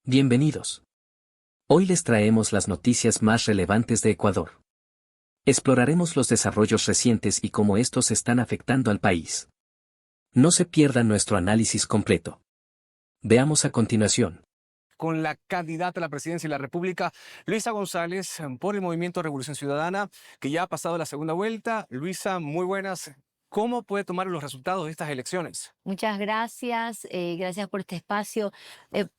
Bienvenidos. Hoy les traemos las noticias más relevantes de Ecuador. Exploraremos los desarrollos recientes y cómo estos están afectando al país. No se pierdan nuestro análisis completo. Veamos a continuación. Con la candidata a la presidencia de la República, Luisa González, por el Movimiento Revolución Ciudadana, que ya ha pasado la segunda vuelta. Luisa, muy buenas. ¿Cómo puede tomar los resultados de estas elecciones? Muchas gracias, gracias por este espacio.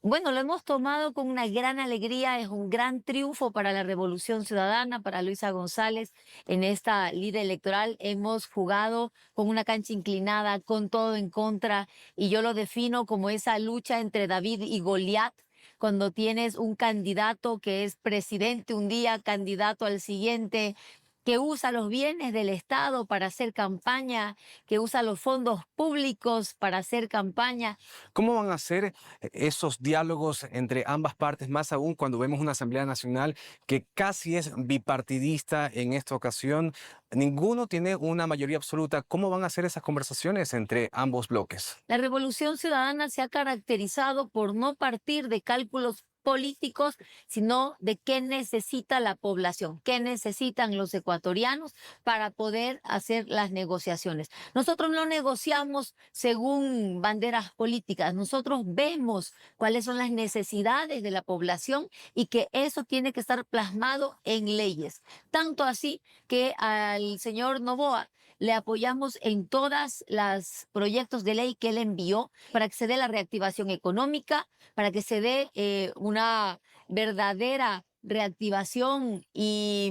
Bueno, lo hemos tomado con una gran alegría, es un gran triunfo para la Revolución Ciudadana, para Luisa González. En esta lida electoral hemos jugado con una cancha inclinada, con todo en contra, y yo lo defino como esa lucha entre David y Goliat. Cuando tienes un candidato que es presidente un día, candidato al siguiente, que usa los bienes del Estado para hacer campaña, que usa los fondos públicos para hacer campaña. ¿Cómo van a ser esos diálogos entre ambas partes, más aún cuando vemos una Asamblea Nacional que casi es bipartidista en esta ocasión? Ninguno tiene una mayoría absoluta. ¿Cómo van a ser esas conversaciones entre ambos bloques? La Revolución Ciudadana se ha caracterizado por no partir de cálculos políticos, sino de qué necesita la población, qué necesitan los ecuatorianos para poder hacer las negociaciones. Nosotros no negociamos según banderas políticas, nosotros vemos cuáles son las necesidades de la población y que eso tiene que estar plasmado en leyes. Tanto así que al señor Noboa le apoyamos en todas los proyectos de ley que él envió para que se dé la reactivación económica, para que se dé una verdadera reactivación y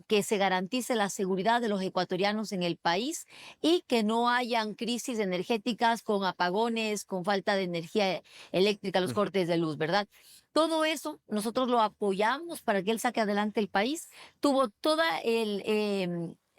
que se garantice la seguridad de los ecuatorianos en el país y que no hayan crisis energéticas con apagones, con falta de energía eléctrica, los cortes de luz, ¿verdad? Todo eso nosotros lo apoyamos para que él saque adelante el país. Tuvo toda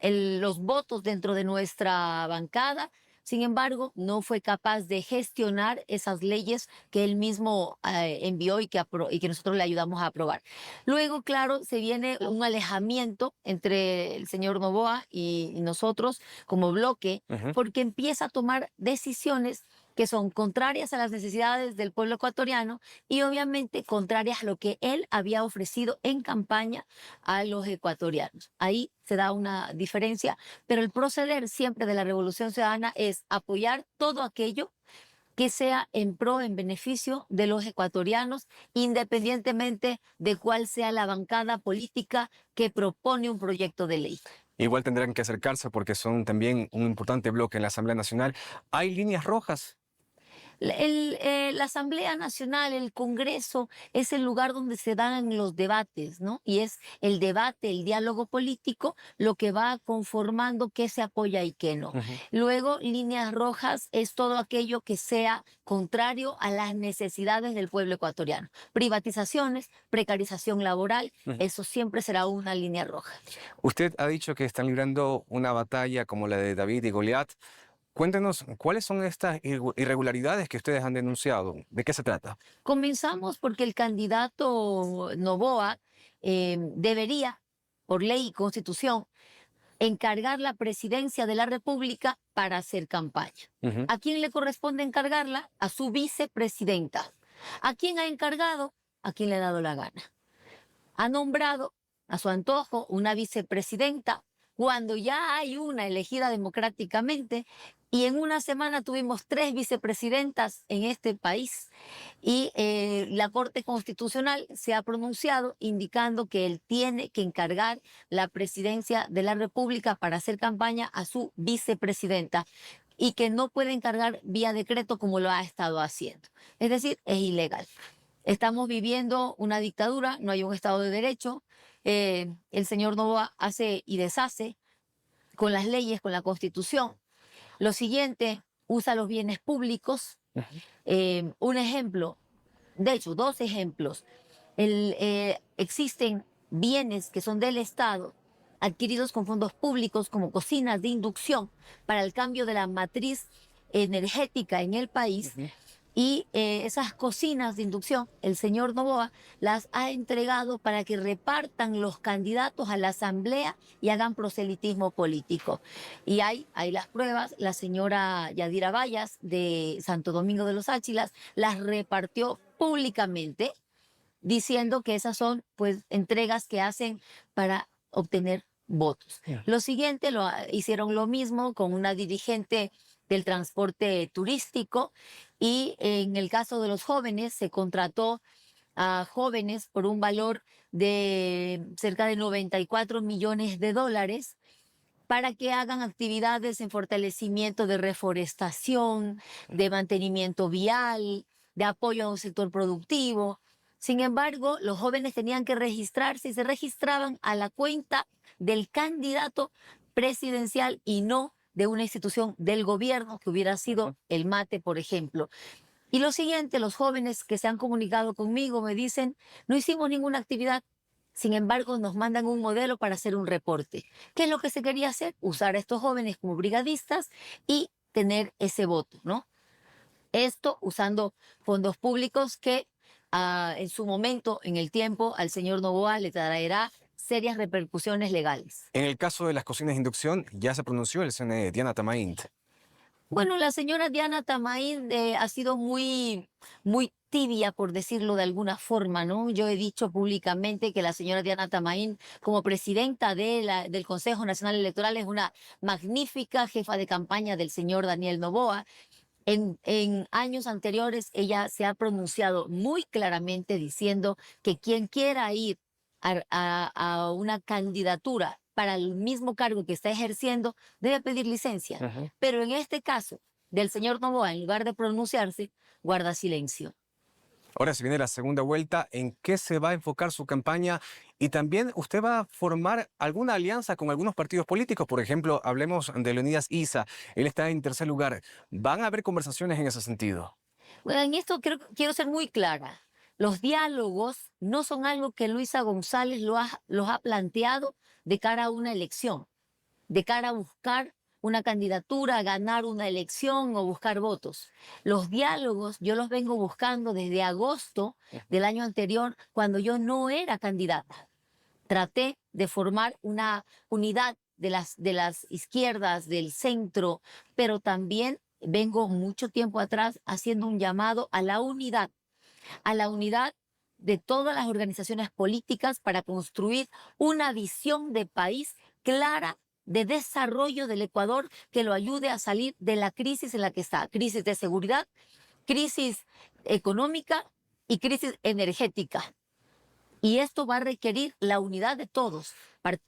los votos dentro de nuestra bancada. Sin embargo, no fue capaz de gestionar esas leyes que él mismo envió y que nosotros le ayudamos a aprobar. Luego, claro, se viene un alejamiento entre el señor Noboa y nosotros como bloque, porque empieza a tomar decisiones que son contrarias a las necesidades del pueblo ecuatoriano y obviamente contrarias a lo que él había ofrecido en campaña a los ecuatorianos. Ahí se da una diferencia, pero el proceder siempre de la Revolución Ciudadana es apoyar todo aquello que sea en pro, en beneficio de los ecuatorianos, independientemente de cuál sea la bancada política que propone un proyecto de ley. Igual tendrán que acercarse porque son también un importante bloque en la Asamblea Nacional. ¿Hay líneas rojas? La Asamblea Nacional, el Congreso, es el lugar donde se dan los debates, ¿no? Y es el debate, el diálogo político, lo que va conformando qué se apoya y qué no. Luego, líneas rojas es todo aquello que sea contrario a las necesidades del pueblo ecuatoriano. Privatizaciones, precarización laboral, eso siempre será una línea roja. Usted ha dicho que están librando una batalla como la de David y Goliat. Cuéntenos, ¿cuáles son estas irregularidades que ustedes han denunciado? ¿De qué se trata? Comenzamos porque el candidato Noboa debería, por ley y constitución, encargar la presidencia de la República para hacer campaña. ¿A quién le corresponde encargarla? A su vicepresidenta. ¿A quién ha encargado? A quien le ha dado la gana. Ha nombrado a su antojo una vicepresidenta cuando ya hay una elegida democráticamente y en una semana tuvimos 3 vicepresidentas en este país y la Corte Constitucional se ha pronunciado indicando que él tiene que encargar la presidencia de la República para hacer campaña a su vicepresidenta y que no puede encargar vía decreto como lo ha estado haciendo. Es decir, es ilegal. Estamos viviendo una dictadura, no hay un Estado de Derecho. El señor Noboa hace y deshace con las leyes, con la Constitución. Lo siguiente, usa los bienes públicos. Un ejemplo, de hecho, 2 ejemplos. Existen bienes que son del Estado adquiridos con fondos públicos como cocinas de inducción para el cambio de la matriz energética en el país. Y esas cocinas de inducción, el señor Noboa las ha entregado para que repartan los candidatos a la asamblea y hagan proselitismo político. Y hay las pruebas, la señora Yadira Vallas de Santo Domingo de los Áchilas las repartió públicamente diciendo que esas son pues entregas que hacen para obtener votos. Lo siguiente, hicieron lo mismo con una dirigente del transporte turístico y en el caso de los jóvenes se contrató a jóvenes por un valor de cerca de 94 millones de dólares para que hagan actividades en fortalecimiento de reforestación, de mantenimiento vial, de apoyo a un sector productivo. Sin embargo, los jóvenes tenían que registrarse y se registraban a la cuenta del candidato presidencial y no de una institución del gobierno que hubiera sido el MATE, por ejemplo. Y lo siguiente, los jóvenes que se han comunicado conmigo me dicen, no hicimos ninguna actividad, sin embargo nos mandan un modelo para hacer un reporte. ¿Qué es lo que se quería hacer? Usar a estos jóvenes como brigadistas y tener ese voto, ¿no? Esto usando fondos públicos que en su momento, en el tiempo, al señor Noboa le traerá serias repercusiones legales. En el caso de las cocinas de inducción, ya se pronunció el CNE, Diana Tamaint. Bueno, la señora Diana Tamain ha sido muy tibia, por decirlo de alguna forma, ¿no? Yo he dicho públicamente que la señora Diana Tamain, como presidenta del Consejo Nacional Electoral, es una magnífica jefa de campaña del señor Daniel Noboa. En años anteriores ella se ha pronunciado muy claramente diciendo que quien quiera ir a una candidatura para el mismo cargo que está ejerciendo debe pedir licencia. Pero en este caso del señor Noboa, en lugar de pronunciarse, guarda silencio. Ahora se viene la segunda vuelta, ¿en qué se va a enfocar su campaña? Y también usted va a formar alguna alianza con algunos partidos políticos. Por ejemplo, hablemos de Leonidas Issa, él está en tercer lugar. ¿Van a haber conversaciones en ese sentido? Bueno, en esto quiero ser muy clara. Los diálogos no son algo que Luisa González los ha planteado de cara a una elección, de cara a buscar una candidatura, a ganar una elección o buscar votos. Los diálogos yo los vengo buscando desde agosto del año anterior, cuando yo no era candidata. Traté de formar una unidad de las izquierdas, del centro, pero también vengo mucho tiempo atrás haciendo un llamado a la unidad de todas las organizaciones políticas para construir una visión de país clara de desarrollo del Ecuador que lo ayude a salir de la crisis en la que está, crisis de seguridad, crisis económica y crisis energética. Y esto va a requerir la unidad de todos,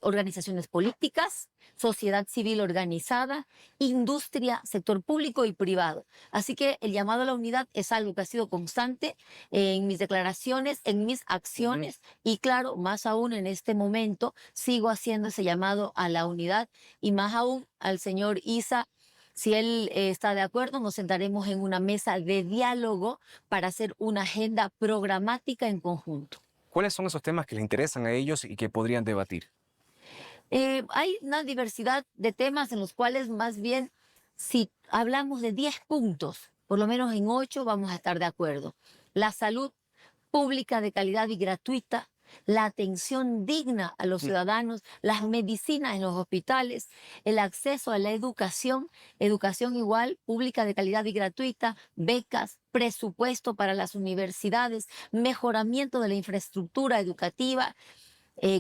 organizaciones políticas, sociedad civil organizada, industria, sector público y privado. Así que el llamado a la unidad es algo que ha sido constante en mis declaraciones, en mis acciones y claro, más aún en este momento sigo haciendo ese llamado a la unidad y más aún al señor Issa. Si él está de acuerdo, nos sentaremos en una mesa de diálogo para hacer una agenda programática en conjunto. ¿Cuáles son esos temas que le interesan a ellos y que podrían debatir? Hay una diversidad de temas en los cuales más bien si hablamos de 10 puntos, por lo menos en 8 vamos a estar de acuerdo. La salud pública de calidad y gratuita, la atención digna a los ciudadanos, las medicinas en los hospitales, el acceso a la educación igual, pública de calidad y gratuita, becas, presupuesto para las universidades, mejoramiento de la infraestructura educativa,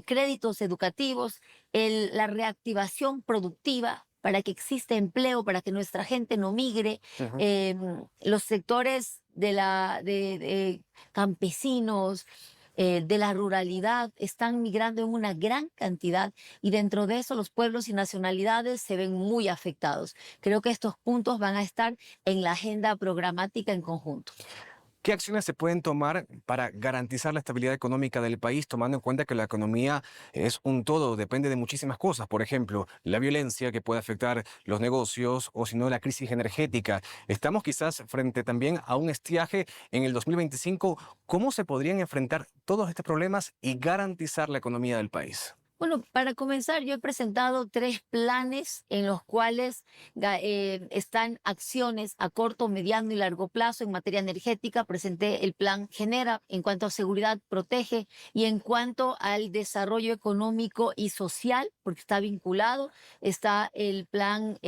créditos educativos, la reactivación productiva para que exista empleo, para que nuestra gente no migre, los sectores de campesinos, de la ruralidad están migrando en una gran cantidad y dentro de eso los pueblos y nacionalidades se ven muy afectados. Creo que estos puntos van a estar en la agenda programática en conjunto. ¿Qué acciones se pueden tomar para garantizar la estabilidad económica del país, tomando en cuenta que la economía es un todo, depende de muchísimas cosas? Por ejemplo, la violencia que puede afectar los negocios o si no la crisis energética. Estamos quizás frente también a un estiaje en el 2025. ¿Cómo se podrían enfrentar todos estos problemas y garantizar la economía del país? Bueno, para comenzar, yo he presentado 3 planes en los cuales están acciones a corto, mediano y largo plazo en materia energética. Presenté el plan Genera en cuanto a seguridad, protege y en cuanto al desarrollo económico y social, porque está vinculado, está el plan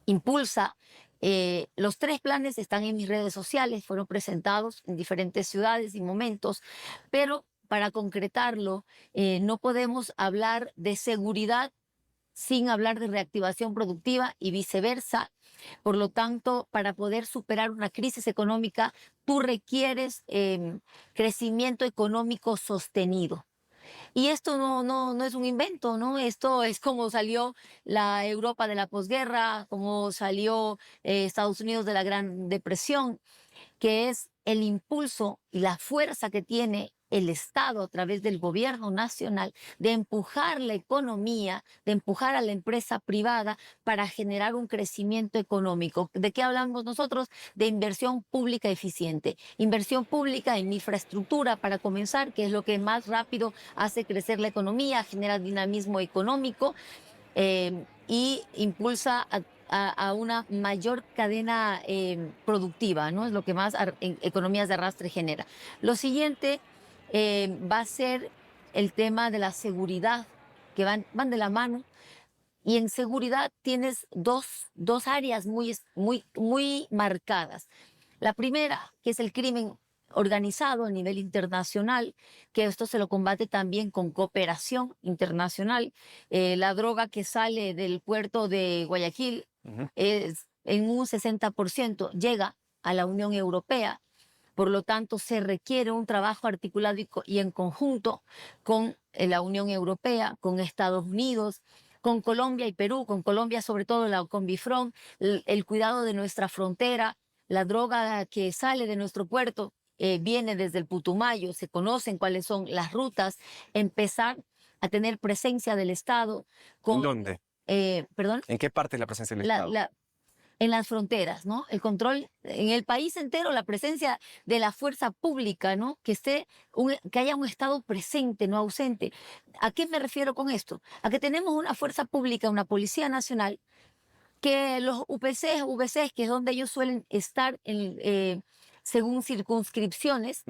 Impulsa, Los 3 planes están en mis redes sociales, fueron presentados en diferentes ciudades y momentos, pero para concretarlo, no podemos hablar de seguridad sin hablar de reactivación productiva y viceversa. Por lo tanto, para poder superar una crisis económica, tú requieres crecimiento económico sostenido. Y esto no es un invento, ¿no? Esto es como salió la Europa de la posguerra, como salió Estados Unidos de la Gran Depresión, que es el impulso y la fuerza que tiene el Estado a través del gobierno nacional de empujar la economía, de empujar a la empresa privada para generar un crecimiento económico. ¿De qué hablamos nosotros? De inversión pública eficiente. Inversión pública en infraestructura para comenzar, que es lo que más rápido hace crecer la economía, genera dinamismo económico y impulsa a una mayor cadena productiva, ¿no? Es lo que más en economías de arrastre genera. Lo siguiente va a ser el tema de la seguridad, que van de la mano. Y en seguridad tienes dos áreas muy marcadas. La primera, que es el crimen organizado a nivel internacional, que esto se lo combate también con cooperación internacional. La droga que sale del puerto de Guayaquil es, en un 60% llega a la Unión Europea. Por lo tanto, se requiere un trabajo articulado y en conjunto con la Unión Europea, con Estados Unidos, con Colombia y Perú, con Colombia sobre todo con Bifrón, el cuidado de nuestra frontera, la droga que sale de nuestro puerto viene desde el Putumayo, se conocen cuáles son las rutas, empezar a tener presencia del Estado. ¿En dónde? ¿Perdón? ¿En qué parte de la presencia del Estado? En las fronteras, ¿no? El control en el país entero, la presencia de la fuerza pública, ¿no? Que haya un Estado presente, no ausente. ¿A qué me refiero con esto? A que tenemos una fuerza pública, una Policía Nacional, que los UPCs, VCs, que es donde ellos suelen estar según circunscripciones,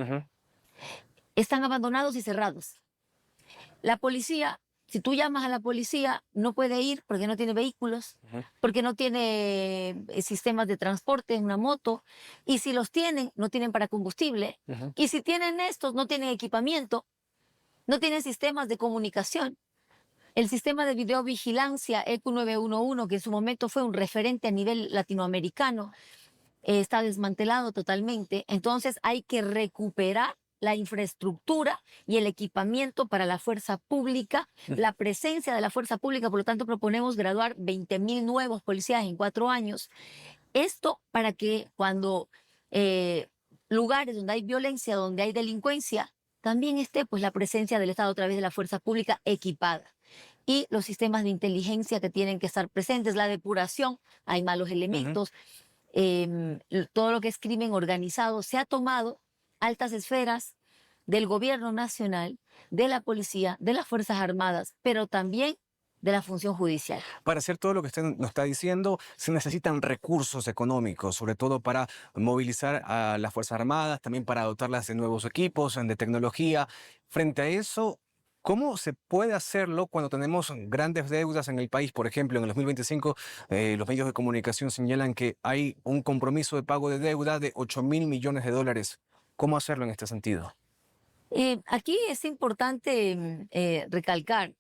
están abandonados y cerrados. La policía, si tú llamas a la policía, no puede ir porque no tiene vehículos, porque no tiene sistemas de transporte, una moto, y si los tienen, no tienen para combustible, y si tienen estos, no tienen equipamiento, no tienen sistemas de comunicación. El sistema de videovigilancia ECU 911, que en su momento fue un referente a nivel latinoamericano, está desmantelado totalmente. Entonces hay que recuperar la infraestructura y el equipamiento para la fuerza pública, la presencia de la fuerza pública. Por lo tanto, proponemos graduar 20.000 nuevos policías en 4 años. Esto para que cuando lugares donde hay violencia, donde hay delincuencia, también esté pues la presencia del Estado a través de la fuerza pública equipada. Y los sistemas de inteligencia que tienen que estar presentes, la depuración, hay malos elementos, todo lo que es crimen organizado, se ha tomado altas esferas del gobierno nacional, de la policía, de las Fuerzas Armadas, pero también de la función judicial. Para hacer todo lo que usted nos está diciendo, se necesitan recursos económicos, sobre todo para movilizar a las Fuerzas Armadas, también para dotarlas de nuevos equipos, de tecnología. Frente a eso, ¿cómo se puede hacerlo cuando tenemos grandes deudas en el país? Por ejemplo, en el 2025 los medios de comunicación señalan que hay un compromiso de pago de deuda de 8.000 millones de dólares. ¿Cómo hacerlo en este sentido? Aquí es importante recalcar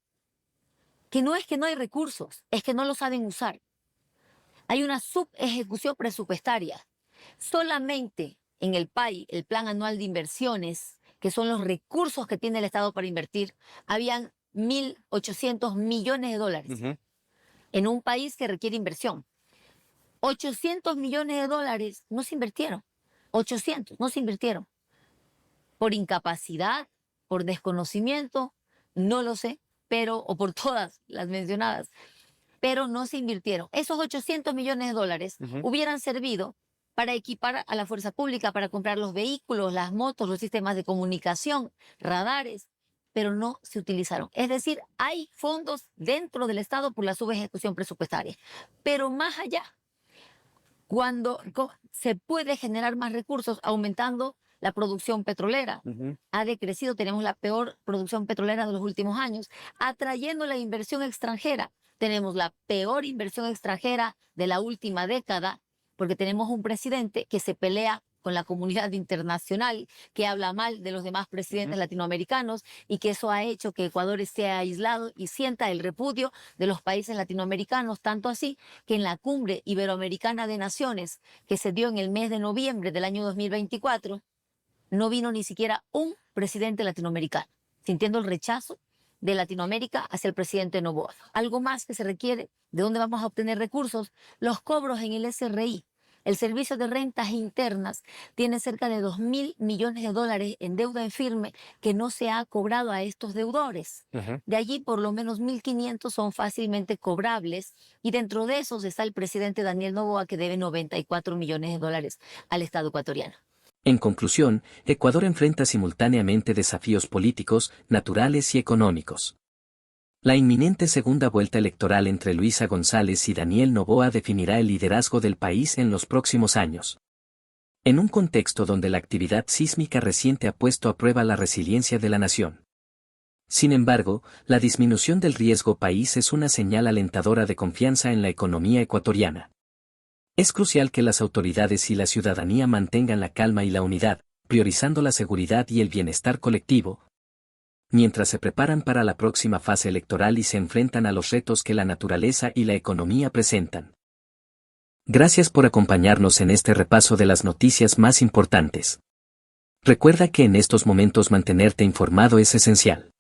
que no es que no hay recursos, es que no lo saben usar. Hay una subejecución presupuestaria. Solamente en el PAI, el Plan Anual de Inversiones, que son los recursos que tiene el Estado para invertir, habían 1.800 millones de dólares en un país que requiere inversión. 800 millones de dólares no se invirtieron. 800 no se invirtieron. Por incapacidad, por desconocimiento, no lo sé, o por todas las mencionadas, pero no se invirtieron. Esos 800 millones de dólares hubieran servido para equipar a la fuerza pública, para comprar los vehículos, las motos, los sistemas de comunicación, radares, pero no se utilizaron. Es decir, hay fondos dentro del Estado por la subejecución presupuestaria. Pero más allá, cuando se puede generar más recursos aumentando la producción petrolera, ha decrecido, tenemos la peor producción petrolera de los últimos años, atrayendo la inversión extranjera. Tenemos la peor inversión extranjera de la última década porque tenemos un presidente que se pelea con la comunidad internacional, que habla mal de los demás presidentes latinoamericanos y que eso ha hecho que Ecuador esté aislado y sienta el repudio de los países latinoamericanos, tanto así que en la Cumbre Iberoamericana de Naciones que se dio en el mes de noviembre del año 2024, no vino ni siquiera un presidente latinoamericano, sintiendo el rechazo de Latinoamérica hacia el presidente Noboa. Algo más que se requiere, ¿de dónde vamos a obtener recursos? Los cobros en el SRI. El Servicio de Rentas Internas tiene cerca de 2.000 millones de dólares en deuda en firme que no se ha cobrado a estos deudores. De allí, por lo menos 1.500 son fácilmente cobrables y dentro de esos está el presidente Daniel Noboa, que debe 94 millones de dólares al Estado ecuatoriano. En conclusión, Ecuador enfrenta simultáneamente desafíos políticos, naturales y económicos. La inminente segunda vuelta electoral entre Luisa González y Daniel Noboa definirá el liderazgo del país en los próximos años. En un contexto donde la actividad sísmica reciente ha puesto a prueba la resiliencia de la nación. Sin embargo, la disminución del riesgo país es una señal alentadora de confianza en la economía ecuatoriana. Es crucial que las autoridades y la ciudadanía mantengan la calma y la unidad, priorizando la seguridad y el bienestar colectivo, mientras se preparan para la próxima fase electoral y se enfrentan a los retos que la naturaleza y la economía presentan. Gracias por acompañarnos en este repaso de las noticias más importantes. Recuerda que en estos momentos mantenerte informado es esencial.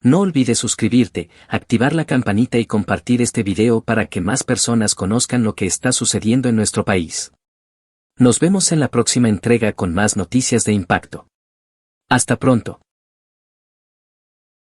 No olvides suscribirte, activar la campanita y compartir este video para que más personas conozcan lo que está sucediendo en nuestro país. Nos vemos en la próxima entrega con más noticias de impacto. Hasta pronto.